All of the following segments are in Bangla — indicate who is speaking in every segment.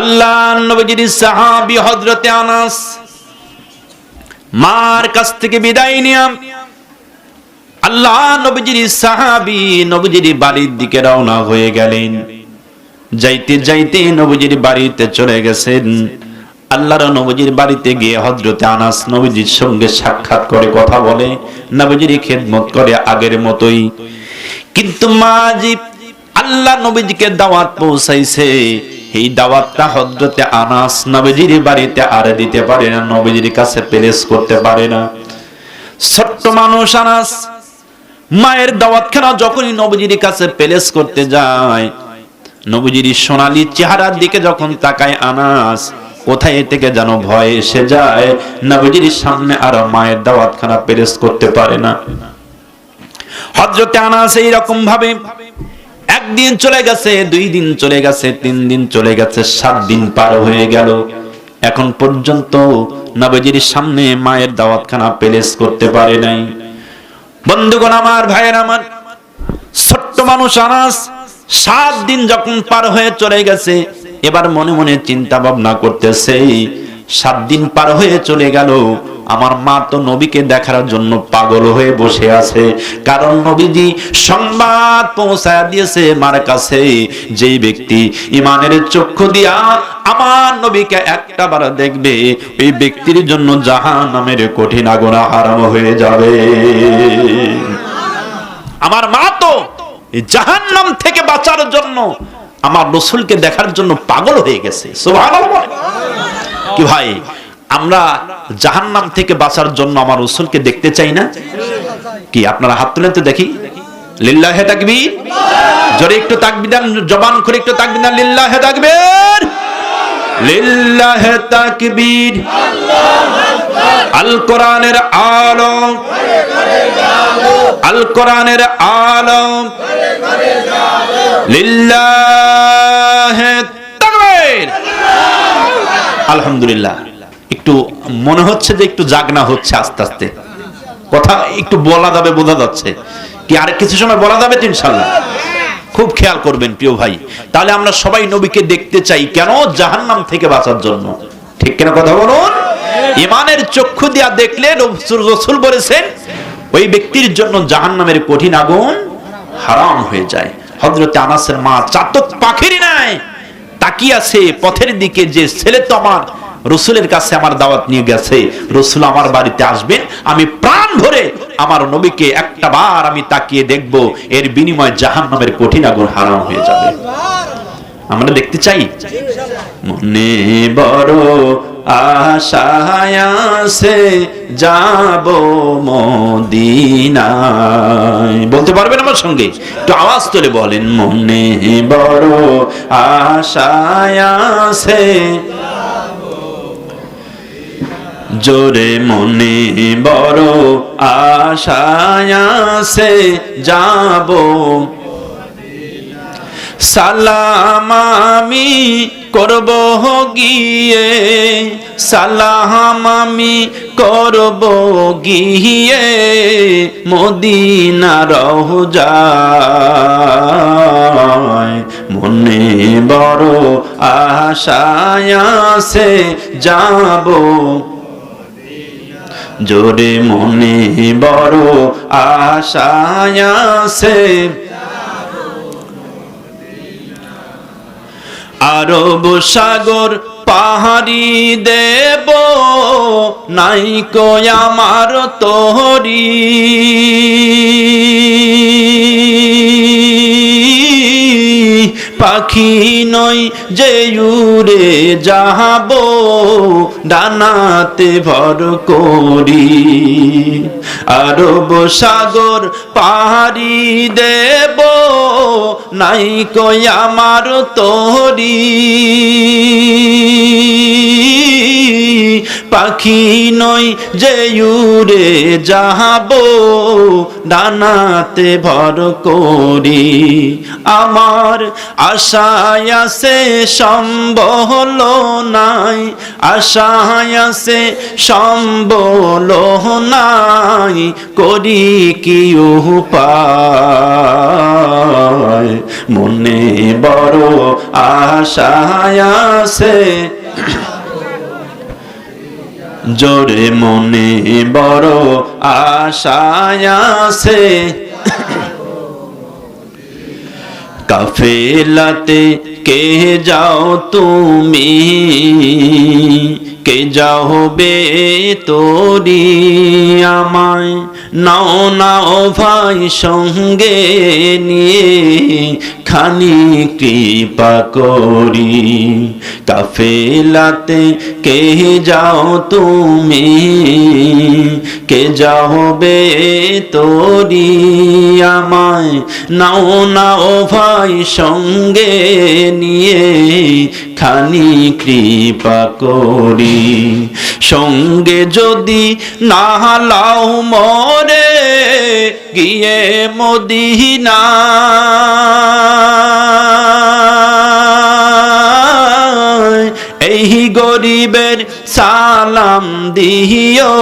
Speaker 1: আল্লাহ নবীজির সাহাবী হযরতে আনাস মার কাছ থেকে বিদায় নিয়ে আল্লাহ নবীজির সাহাবী নবীজির বাড়ির দিকে রওনা হয়ে গেলেন। যাইতে যাইতে নবীজির বাড়িতে চলে গেছেন। আল্লাহর নবীজির বাড়িতে গিয়ে হযরতে আনাস নবীজির সঙ্গে সাক্ষাৎ করে কথা বলে, নবীজির খেদমত করে আগের মতোই। কিন্তু মাজি আল্লাহ নবীজিকে দাওয়াত পৌঁছাইছে, এই দাওয়াতটা হযরতে আনাস নবীজির বাড়িতে আর দিতে পারে না, নবীজির কাছে পেশ করতে পারে না। ছোট্ট মানুষ আনাস মায়ের দাওয়াতখানা যখনই নবীজির কাছে পেশ করতে যায়, নবীজির সোনালী চেহারার দিকে যখন তাকায় আনাস, কোথায় থেকে যেন ভয় এসে যায়, নবীজির সামনে আর মায়ের দাওয়াতখানা পেশ করতে পারে না। হযরতে আনাস এইরকম ভাবে একদিন চলে গেছে, 2 দিন চলে গেছে, 3 দিন চলে গেছে, 7 দিন পার হয়ে গেল। এখন পর্যন্ত নবীজির সামনে মায়ের দাওয়াতখানা পেশ করতে পারে নাই। বন্ধুগণ আমার, ভাইয়ের আমার, ছোট্ট মানুষ আনাস 7 দিন যখন পার হয়ে চলে গেছে, এবার মনে মনে চিন্তা ভাবনা করতেছে, 7 দিন পার হয়ে চলে গেল, আমার মা তো নবীকে দেখার জন্য পাগল হয়ে বসে আছে। কারণ নবীজি সংবাদ পৌঁছায় দিয়েছে মার কাছে, যেই ব্যক্তি ইমানের চক্ষু দিয়া আমার নবীকে একটাবার দেখবে, ওই ব্যক্তির জন্য জাহান্নামের কঠিন আগুন হারাম হয়ে যাবে। আমার মা তো জাহান্নাম থেকে বাঁচার জন্য আমার রাসূলকে দেখার জন্য পাগল হয়ে গেছে। সুবহানাল্লাহ। কি ভাই, আমরা জাহান্নাম থেকে বাঁচার জন্য আমার রাসূলকে দেখতে চাই না? কি আপনারা হাত তুলেন তো দেখি। লিল্লাহি তাকবীর। জোরে একটু তাকবীর দেন, জবান খুলে একটু তাকবীর দেন। লিল্লাহি তাকবীর, লিল্লাহি তাকবীর। আল কোরআনের আলো, আল কোরআনের আলো, লিল্লাহি তাকবীর। আলহামদুলিল্লাহ। একটু মনে হচ্ছে যে একটু জাগনা হচ্ছে আস্তে আস্তে, কথা একটু বলা যাবে, বোঝা যাচ্ছে। কি আর কিছু সময় বলা যাবে তো ইনশাআল্লাহ? খুব খেয়াল করবেন প্রিয় ভাই। তাহলে আমরা সবাই নবীকে দেখতে চাই কেন? জাহান্নাম থেকে বাঁচার জন্য। ঠিক কিনা কথা বলুন? ঈমানের চক্ষু দিয়া দেখলে রাসূল বলেছেন ওই ব্যক্তির জন্য জাহান্নামের কঠিন আগুন হারাম হয়ে যায়। হযরতে আনাসের মা চাতক পাখির নাই তাকিয়ে আছে পথের দিকে, যে ছেলে তো আমার রাসূলের কাছে আমার দাওয়াত নিয়ে গেছে, রাসূল আমার বাড়িতে আসবেন, আমি প্রাণ ভরে আমার নবীকে একটাবার আমি তাকিয়ে দেখব, এর বিনিময়ে জাহান্নামের কঠিন আগুন হারাম হয়ে যাবে। আমরা দেখতে চাই। মনে বড় আশায় আছে যাব মদিনায়। বলতে পারবেন আমার সঙ্গে? একটু আওয়াজ তুলে বলেন। মনে বড় আশায় আছে, জোরে মনে বড় আশায় আছে যাব। সালাম আমি করব গিয়ে, সালাম আমি করব গিয়ে মদিনা রওজায়। মনে বড় আশায় আছে যাব, জোরে মনে বড় আশায় আছে। আরব সাগর পাহাড়ি দেব, নাই কো আমার তোহরি। পাখি নই যে উড়ে যাব, ডানাতে ভর করি। আরব সাগর পাহাড়ি দেব, নাই কো আমার তোহরি। পাখি নই যে উড়ে যাব ডানাতে ভর করি। আমার আশায় আছে সম্বল নাই, আশায় আছে সম্বল নাই, করি কি উপায়। মনে বড় আশায় আছে, জোরে মনে বড় আশায় আছে। কাফেলাতে কে যাও তুমি, কে যাও বে তোরি, আমায় নাও নাও ভাই সঙ্গে নিয়ে খানি কৃপা করি। কাফেলাতে কে যাও তুমি, কে যাও বে তোরি, আমায় নাও নাও ভাই সঙ্গে নিয়ে খানি কৃপা করি। সঙ্গে যদি না লাও মরে গিয়ে মদিনা, এই গরিবের সালাম দিও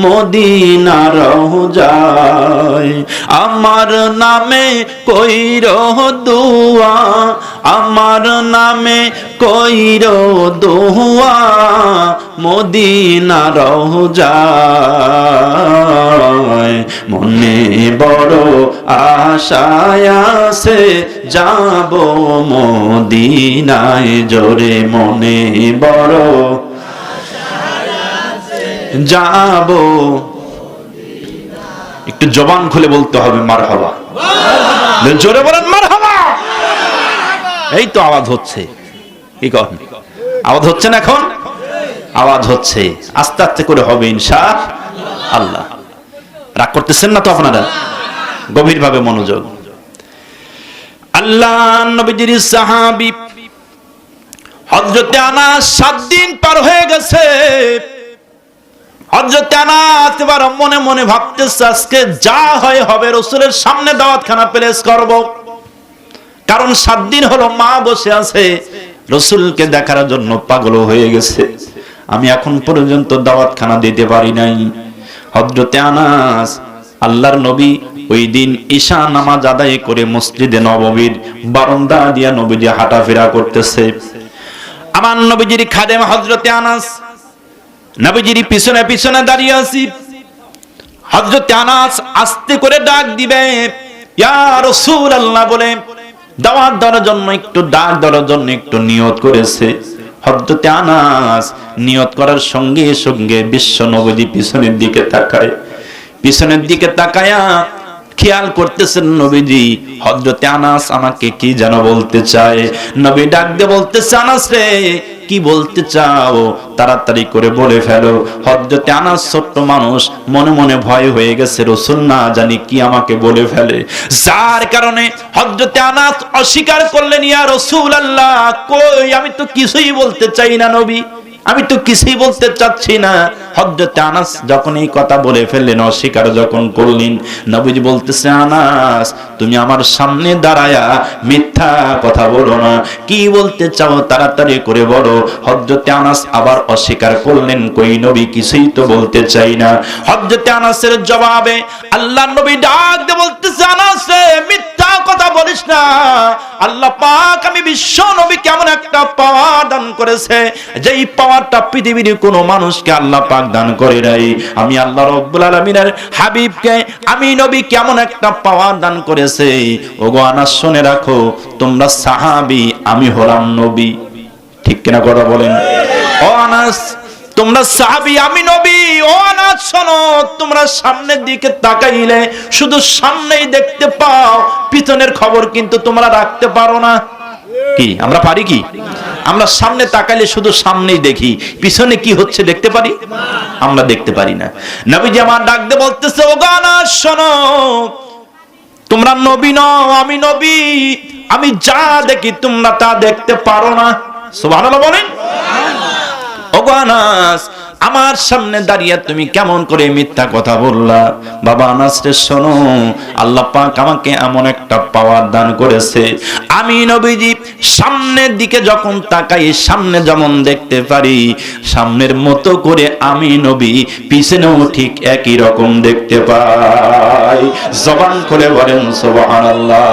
Speaker 1: মদিনার রওজায়। আমার নামে কইরো দুয়া, আমার নামে কইরো দুয়া মদিনার রওজায়। মনে বড় আশায় আছে যাব মদিনায়, জোরে মনে বড় যাব। একটু জবান খুলে বলতে হবে মারহাবা, জোরে বলেন মারহাবা। এই তো আওয়াজ হচ্ছে, কি করেন? আওয়াজ হচ্ছে না এখন? আওয়াজ হচ্ছে, আস্তে আস্তে করে হবে ইনশাআল্লাহ। রাগ করতেছেন না তো আপনারা? গভীরভাবে মনোযোগ। আল্লাহ নবীজির সাহাবী হযরতে আনাস 7 দিন পার হয়ে গেছে। হযরতে আনাস এবার মনে মনে ভাবতেছে আজকে যা হয় হবে, রাসূলের সামনে দাওয়াতখানা পেশ করব। কারণ 7 দিন হলো মা বসে আছে, রাসূলকে দেখার জন্য পাগল হয়ে গেছে। আমি এখন পর্যন্ত দাওয়াতখানা দিতে পারি নাই। হযরতে আনাস আল্লাহর নবী ওই দিন ঈশা নামাজ আদায় করে মসজিদে নববীর বারান্দা দিয়া নবীজি হাঁটাফেরা করতেছে। আমার নবীজির খাদেম হযরতে আনাস নবীজির পিছনে পিছনে দাঁড়িয়ে আছি। হযরতে আনাস আস্তে করে ডাক দিবে ইয়া রাসূলুল্লাহ বলে দাওয়াত দেওয়ার জন্য একটু ডাক দেওয়ার জন্য একটু নিয়ত করেছে। হযরতে আনাস নিয়ত করার সঙ্গে সঙ্গে বিশ্ব নবীজি পিছনের দিকে তাকায়, পিছনের দিকে তাকায়া খেয়াল করতেছেন নবীজি হযরতে আনাস আমাকে কি যেন বলতে চায়। নবী ডাক দিয়ে বলতেছে আনাস রে কি বলতে চাও, তাড়াতাড়ি করে বলে ফেলো। হযরতে আনাস ছোট্ট মানুষ, মনে মনে ভয় হয়ে গেছে রাসূল না জানি কি আমাকে বলে ফেলে, যার কারণে হযরতে আনাস অস্বীকার করলেন ইয়া রাসূলুল্লাহ কই আমি তো কিছুই বলতে চাই না নবী, আমি তো কিছুই বলতে চাচ্ছি না। হযরতে আনাস যখন এই কথা বলে ফেললেন, অস্বীকার যখন করলেন, নবীজি বলতেছে আনাস তুমি আমার সামনে দাঁড়ায়া মিথ্যা কথা বলো না, কি বলতে চাও তাড়াতাড়ি করে বলো। হযরতে আনাস আবার অস্বীকার করলেন, কই নবী কিছুই তো বলতে চাই না। হযরতে আনাসের জবাবে আল্লাহর নবী ডাক দিয়ে বলতেছে আনাস রে মিথ্যা কথা বলিস না, আল্লাহ পাক আমি বিশ্ব নবী কেমন একটা পাওয়ার দান করেছে, যেই পাওয়ারটা পৃথিবীর কোনো মানুষকে আল্লাহ পাক দান করে নাই। আমি আল্লাহ রাব্বুল আলামিনের হাবিবকে আমি নবী কেমন একটা পাওয়ার দান করেছে। ওগো আনাস শুনে রাখো, তোমরা সাহাবী, আমি হলাম নবী। ঠিক কিনা কথা বলেন? ও আনাস তোমরা সাহাবী, আমি নবী। ও আনাস শোনো, তোমরা সামনের দিকে তাকাইলে শুধু সামনেই দেখতে পাও, পিছনের খবর কিন্তু তোমরা রাখতে পারো না। কি আমরা পারি কি? আমরা সামনে তাকাইলে শুধু সামনেই দেখি, পিছনে কি হচ্ছে দেখতে পারি? আমরা দেখতে পারি না। নবীজি আমার ডাক দিয়ে বলতেছে ও আনাস শোনো, তোমরা নবী নও, আমি নবী। আমি যা দেখি তোমরা তা দেখতে পারো না। সুবহানাল্লাহ বলেন। ও আনাস আমার সামনে দাঁড়িয়ে তুমি কেমন করে মিথ্যা কথা বললা? বাবা আনাস রে শোনো, আল্লাহ পাক আমাকে এমন একটা পাওয়ার দান করেছে, আমি নবীজি সামনের দিকে যখন তাকাই সামনে যেমন দেখতে পারি, সামনের মতো করে আমি নবী পিছনেও ঠিক একই রকম দেখতে পাই। জবান খুলে বলেন সুবহানাল্লাহ।